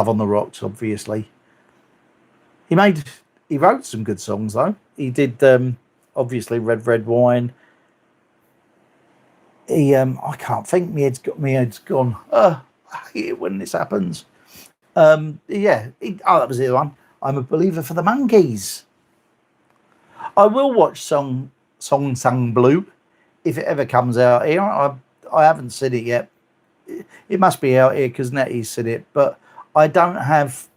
on the Rocks, obviously. He wrote some good songs though. He did obviously Red Wine. I can't think. My head's gone. I hate it when this happens. Yeah. That was the other one. I'm a believer for the monkeys. I will watch Song Sung Blue if it ever comes out here. I haven't seen it yet. It must be out here because Nettie's seen it, but I don't have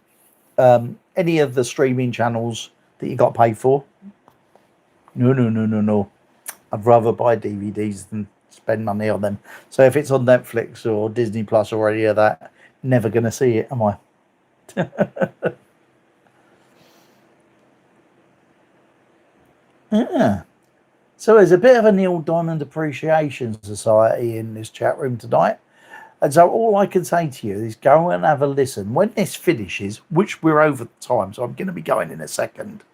any of the streaming channels that you got paid for. No. I'd rather buy DVDs than spend money on them. So if it's on Netflix or Disney Plus or any of that, never going to see it, am I? Yeah. So there's a bit of a Neil Diamond Appreciation Society in this chat room tonight. And so all I can say to you is go and have a listen. When this finishes, which we're over time, so I'm going to be going in a second.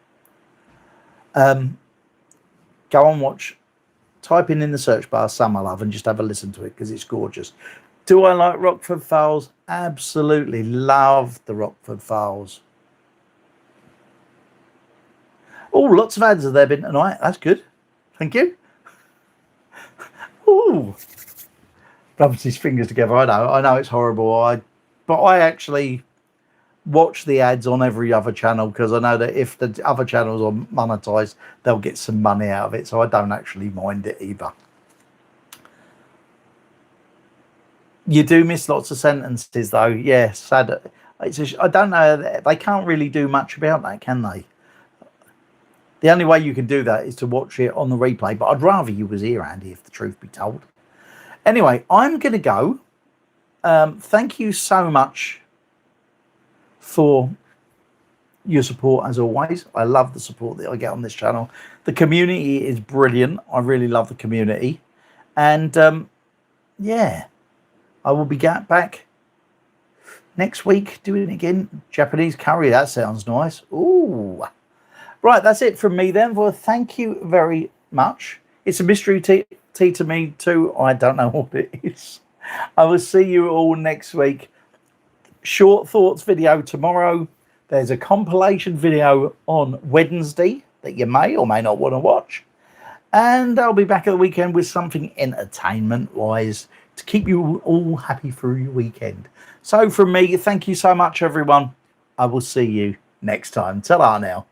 Go and watch, type in the search bar Summer Love and just have a listen to it because it's gorgeous. Do I like Rockford Files? Absolutely love the Rockford Files. Oh, lots of ads have there been tonight. That's good. Thank you. Ooh. Rubs his fingers together. I know it's horrible. But I actually watch the ads on every other channel because I know that if the other channels are monetized, they'll get some money out of it. So I don't actually mind it either. You do miss lots of sentences, though. Yeah, sad. I don't know. They can't really do much about that, can they? The only way you can do that is to watch it on the replay. But I'd rather you was here, Andy, if the truth be told. Anyway, I'm going to go. Thank you so much for your support, as always. I love the support that I get on this channel. The community is brilliant. I really love the community. And, yeah, I will be back next week doing again Japanese curry. That sounds nice. Ooh. Right, that's it from me then. Well, thank you very much. It's a mystery tea to me too. I don't know what it is. I will see you all next week. Short thoughts video tomorrow. There's a compilation video on Wednesday that you may or may not want to watch. And I'll be back at the weekend with something entertainment-wise to keep you all happy for your weekend. So from me, thank you so much, everyone. I will see you next time. Ta-ra now.